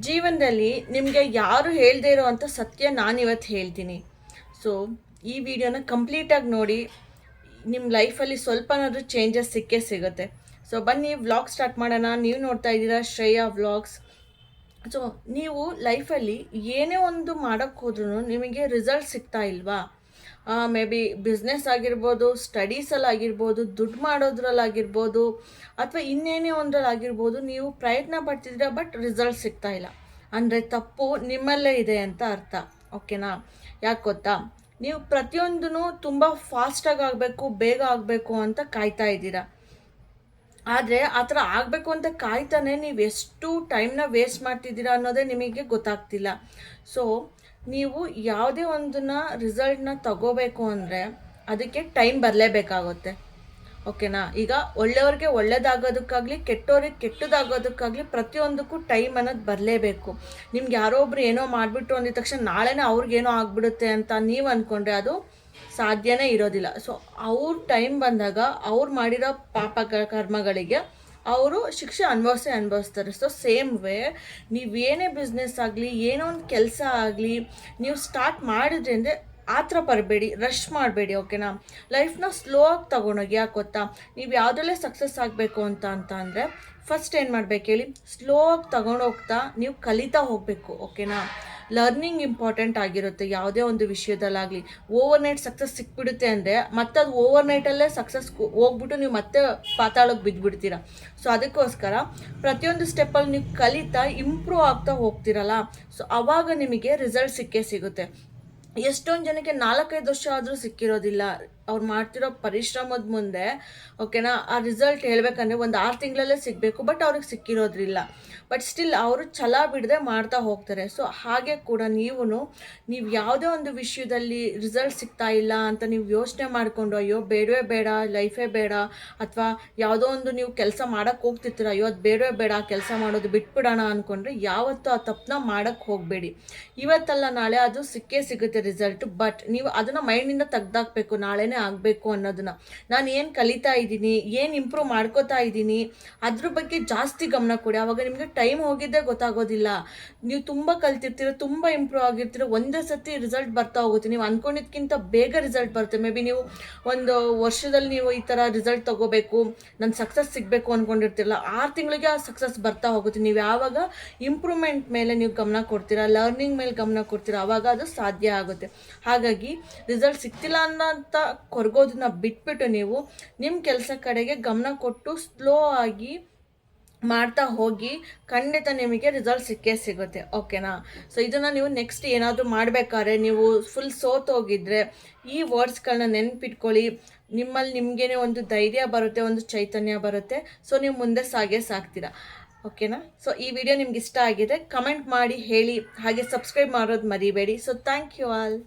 ಜೀವನದಲ್ಲಿ ನಿಮಗೆ ಯಾರು ಹೇಳದೇ ಇರೋವಂಥ ಸತ್ಯ ನಾನಿವತ್ತು ಹೇಳ್ತೀನಿ. ಸೊ ಈ ವಿಡಿಯೋನ ಕಂಪ್ಲೀಟಾಗಿ ನೋಡಿ. ನಿಮ್ಮ ಲೈಫಲ್ಲಿ ಸ್ವಲ್ಪನಾದರೂ ಚೇಂಜಸ್ ಸಿಕ್ಕೇ ಸಿಗುತ್ತೆ. ಸೊ ಬನ್ನಿ ವ್ಲಾಗ್ ಸ್ಟಾರ್ಟ್ ಮಾಡೋಣ. ನೀವು ನೋಡ್ತಾ ಇದ್ದೀರಾ ಶ್ರೇಯಾ ವ್ಲಾಗ್ಸ್. ಸೊ ನೀವು ಲೈಫಲ್ಲಿ ಏನೇ ಒಂದು ಮಾಡೋಕ್ಕೆ ಹೋದ್ರೂ ನಿಮಗೆ ರಿಸಲ್ಟ್ ಸಿಗ್ತಾ ಇಲ್ವಾ? ಮೇ ಬಿ ಬಿಸ್ನೆಸ್ ಆಗಿರ್ಬೋದು, ಸ್ಟಡೀಸಲ್ಲಾಗಿರ್ಬೋದು, ದುಡ್ಡು ಮಾಡೋದ್ರಲ್ಲಾಗಿರ್ಬೋದು, ಅಥವಾ ಇನ್ನೇನೇ ಒಂದರಲ್ಲಾಗಿರ್ಬೋದು, ನೀವು ಪ್ರಯತ್ನ ಪಡ್ತಿದ್ದೀರಾ ಬಟ್ ರಿಸಲ್ಟ್ ಸಿಗ್ತಾ ಇಲ್ಲ ಅಂದರೆ ತಪ್ಪು ನಿಮ್ಮಲ್ಲೇ ಇದೆ ಅಂತ ಅರ್ಥ. ಓಕೆನಾ? ಯಾಕೆ ಗೊತ್ತಾ, ನೀವು ಪ್ರತಿಯೊಂದೂ ತುಂಬ ಫಾಸ್ಟಾಗಿ ಆಗಬೇಕು, ಬೇಗ ಆಗಬೇಕು ಅಂತ ಕಾಯ್ತಾ ಇದ್ದೀರಾ. ಆದರೆ ಆ ಥರ ಆಗಬೇಕು ಅಂತ ಕಾಯ್ತಾನೆ ನೀವು ಎಷ್ಟು ಟೈಮ್ನ ವೇಸ್ಟ್ ಮಾಡ್ತಿದ್ದೀರಾ ಅನ್ನೋದೇ ನಿಮಗೆ ಗೊತ್ತಾಗ್ತಿಲ್ಲ. ಸೊ ನೀವು ಯಾವುದೇ ಒಂದನ್ನ ರಿಸಲ್ಟ್ನ ತಗೋಬೇಕು ಅಂದರೆ ಅದಕ್ಕೆ ಟೈಮ್ ಬರಲೇಬೇಕಾಗುತ್ತೆ. ಓಕೆನಾ? ಈಗ ಒಳ್ಳೆಯವ್ರಿಗೆ ಒಳ್ಳೇದಾಗೋದಕ್ಕಾಗಲಿ, ಕೆಟ್ಟವ್ರಿಗೆ ಕೆಟ್ಟದಾಗೋದಕ್ಕಾಗಲಿ ಪ್ರತಿಯೊಂದಕ್ಕೂ ಟೈಮ್ ಅನ್ನೋದು ಬರಲೇಬೇಕು. ನಿಮ್ಗೆ ಯಾರೋ ಒಬ್ರು ಏನೋ ಮಾಡಿಬಿಟ್ಟು ಅಂದಿದ ತಕ್ಷಣ ನಾಳೆನೇ ಅವ್ರಿಗೇನೋ ಆಗಿಬಿಡುತ್ತೆ ಅಂತ ನೀವು ಅಂದ್ಕೊಂಡ್ರೆ ಅದು ಸಾಧ್ಯನೇ ಇರೋದಿಲ್ಲ. ಸೊ ಅವ್ರ ಟೈಮ್ ಬಂದಾಗ ಅವ್ರು ಮಾಡಿರೋ ಪಾಪ ಕರ್ಮಗಳಿಗೆ ಅವರು ಶಿಕ್ಷೆ ಅನುಭವಿಸ್ತಾರೆ. ಸೊ ಸೇಮ್ ವೇ ನೀವೇನೇ ಬಿಸ್ನೆಸ್ ಆಗಲಿ, ಏನೋ ಒಂದು ಕೆಲಸ ಆಗಲಿ, ನೀವು ಸ್ಟಾರ್ಟ್ ಮಾಡಿದ್ರಿ ಅಂದರೆ ಆತರ ಬರಬೇಡಿ, ರಶ್ ಮಾಡಬೇಡಿ. ಓಕೆನಾ? ಲೈಫ್ನ ಸ್ಲೋ ಆಗಿ ತೊಗೊಂಡೋಗಿ. ಯಾಕೆ ಗೊತ್ತಾ, ನೀವು ಯಾವುದರಲ್ಲೇ ಸಕ್ಸಸ್ ಆಗಬೇಕು ಅಂತ ಅಂದರೆ ಫಸ್ಟ್ ಏನು ಮಾಡಬೇಕು ಹೇಳಿ, ಸ್ಲೋ ಆಗಿ ತೊಗೊಂಡೋಗ್ತಾ ನೀವು ಕಲಿತಾ ಹೋಗಬೇಕು. ಓಕೆನಾ? ಲರ್ನಿಂಗ್ ಇಂಪಾರ್ಟೆಂಟ್ ಆಗಿರುತ್ತೆ ಯಾವುದೇ ಒಂದು ವಿಷಯದಲ್ಲಾಗಲಿ. ಓವರ್ ನೈಟ್ ಸಕ್ಸಸ್ ಸಿಕ್ಬಿಡುತ್ತೆ ಅಂದರೆ ಮತ್ತೆ ಅದು ಓವರ್ ನೈಟಲ್ಲೇ ಸಕ್ಸಸ್ ಹೋಗ್ಬಿಟ್ಟು ನೀವು ಮತ್ತೆ ಪಾತಾಳಕ್ಕೆ ಬಿದ್ದುಬಿಡ್ತೀರ. ಸೊ ಅದಕ್ಕೋಸ್ಕರ ಪ್ರತಿಯೊಂದು ಸ್ಟೆಪ್ಪಲ್ಲಿ ನೀವು ಕಲಿತಾ ಇಂಪ್ರೂವ್ ಆಗ್ತಾ ಹೋಗ್ತಿರಲ್ಲ, ಸೊ ಆವಾಗ ನಿಮಗೆ ರಿಸಲ್ಟ್ ಸಿಕ್ಕೇ ಸಿಗುತ್ತೆ. ಎಷ್ಟೊಂದು ಜನಕ್ಕೆ 4-5 ವರ್ಷ ಆದರೂ ಸಿಕ್ಕಿರೋದಿಲ್ಲ ಅವ್ರು ಮಾಡ್ತಿರೋ ಪರಿಶ್ರಮದ ಮುಂದೆ. ಓಕೆನಾ? ಆ ರಿಸಲ್ಟ್ ಹೇಳಬೇಕಂದ್ರೆ ಒಂದು 6 ತಿಂಗಳಲ್ಲೇ ಸಿಗಬೇಕು, ಬಟ್ ಅವ್ರಿಗೆ ಸಿಕ್ಕಿರೋದ್ರಿಲ್ಲ. ಬಟ್ ಸ್ಟಿಲ್ ಅವರು ಛಲ ಬಿಡದೆ ಮಾಡ್ತಾ ಹೋಗ್ತಾರೆ. ಸೊ ಹಾಗೆ ಕೂಡ ನೀವು ಯಾವುದೇ ಒಂದು ವಿಷಯದಲ್ಲಿ ರಿಸಲ್ಟ್ ಸಿಗ್ತಾ ಇಲ್ಲ ಅಂತ ನೀವು ಯೋಚನೆ ಮಾಡಿಕೊಂಡು ಅಯ್ಯೋ ಬೇಡವೇ ಬೇಡ, ಲೈಫೇ ಬೇಡ, ಅಥವಾ ಯಾವುದೋ ಒಂದು ನೀವು ಕೆಲಸ ಮಾಡೋಕ್ಕೆ ಹೋಗ್ತಿರ್ತೀರ, ಅಯ್ಯೋ ಅದು ಬೇಡವೇ ಬೇಡ, ಕೆಲಸ ಮಾಡೋದು ಬಿಟ್ಬಿಡೋಣ ಅಂದ್ಕೊಂಡ್ರೆ ಯಾವತ್ತೂ ಆ ತಪ್ಪನ್ನ ಮಾಡೋಕ್ಕೆ ಹೋಗಬೇಡಿ. ಇವತ್ತಲ್ಲ ನಾಳೆ ಅದು ಸಿಕ್ಕೇ ಸಿಗುತ್ತೆ ರಿಸಲ್ಟ್. ಬಟ್ ನೀವು ಅದನ್ನು ಮೈಂಡಿಂದ ತೆಗ್ದಾಕಬೇಕು, ನಾಳೆನೇ ಆಗಬೇಕು ಅನ್ನೋದನ್ನ. ನಾನು ಏನು ಕಲಿತಾ ಇದ್ದೀನಿ, ಏನು ಇಂಪ್ರೂವ್ ಮಾಡ್ಕೋತಾ ಇದ್ದೀನಿ ಅದ್ರ ಬಗ್ಗೆ ಜಾಸ್ತಿ ಗಮನ ಕೊಡಿ. ಆವಾಗ ನಿಮಗೆ ಟೈಮ್ ಹೋಗಿದ್ದೇ ಗೊತ್ತಾಗೋದಿಲ್ಲ. ನೀವು ತುಂಬ ಕಲ್ತಿರ್ತೀರ, ತುಂಬ ಇಂಪ್ರೂವ್ ಆಗಿರ್ತೀರ, ಒಂದೇ ಸತಿ ರಿಸಲ್ಟ್ ಬರ್ತಾ ಹೋಗುತ್ತೆ. ನೀವು ಅಂದ್ಕೊಂಡಿದ್ದಕ್ಕಿಂತ ಬೇಗ ರಿಸಲ್ಟ್ ಬರುತ್ತೆ. ಮೇ ಬಿ ನೀವು ಒಂದು ವರ್ಷದಲ್ಲಿ ನೀವು ಈ ಥರ ರಿಸಲ್ಟ್ ತೊಗೋಬೇಕು, ನನ್ನ ಸಕ್ಸಸ್ ಸಿಗಬೇಕು ಅಂದ್ಕೊಂಡಿರ್ತಿರಲ್ಲ, 6 ತಿಂಗಳಿಗೆ ಆ ಸಕ್ಸಸ್ ಬರ್ತಾ ಹೋಗುತ್ತೆ. ನೀವು ಯಾವಾಗ ಇಂಪ್ರೂವ್ಮೆಂಟ್ ಮೇಲೆ ನೀವು ಗಮನ ಕೊಡ್ತೀರಾ, ಲರ್ನಿಂಗ್ ಮೇಲೆ ಗಮನ ಕೊಡ್ತೀರಾ, ಆವಾಗ ಅದು ಸಾಧ್ಯ ಆಗುತ್ತೆ. ಹಾಗಾಗಿ ರಿಸಲ್ಟ್ ಸಿಗ್ತಿಲ್ಲ ಅನ್ನೋಂಥ ಕೊರಗೋದನ್ನ ಬಿಟ್ಬಿಟ್ಟು ನೀವು ನಿಮ್ಮ ಕೆಲಸ ಕಡೆಗೆ ಗಮನ ಕೊಟ್ಟು ಸ್ಲೋ ಆಗಿ ಮಾಡ್ತಾ ಹೋಗಿ, ಖಂಡಿತ ನಿಮಗೆ ರಿಸಲ್ಟ್ ಸಿಕ್ಕೇ ಸಿಗುತ್ತೆ. ಓಕೆನಾ? ಸೊ ಇದನ್ನು ನೀವು ನೆಕ್ಸ್ಟ್ ಏನಾದರೂ ಮಾಡಬೇಕಾದ್ರೆ ನೀವು ಫುಲ್ ಸೋತೋಗಿದ್ರೆ ಈ ವರ್ಡ್ಸ್ಗಳನ್ನ ನೆನ್ಪಿಟ್ಕೊಳ್ಳಿ. ನಿಮ್ಮಲ್ಲಿ ನಿಮಗೇನೆ ಒಂದು ಧೈರ್ಯ ಬರುತ್ತೆ, ಒಂದು ಚೈತನ್ಯ ಬರುತ್ತೆ. ಸೊ ನೀವು ಮುಂದೆ ಸಾಗ್ತೀರಾ. ಓಕೆನಾ? ಸೊ ಈ ವಿಡಿಯೋ ನಿಮ್ಗೆ ಇಷ್ಟ ಆಗಿದೆ ಕಮೆಂಟ್ ಮಾಡಿ ಹೇಳಿ, ಹಾಗೆ ಸಬ್ಸ್ಕ್ರೈಬ್ ಮಾಡೋದು ಮರಿಬೇಡಿ. So thank you all.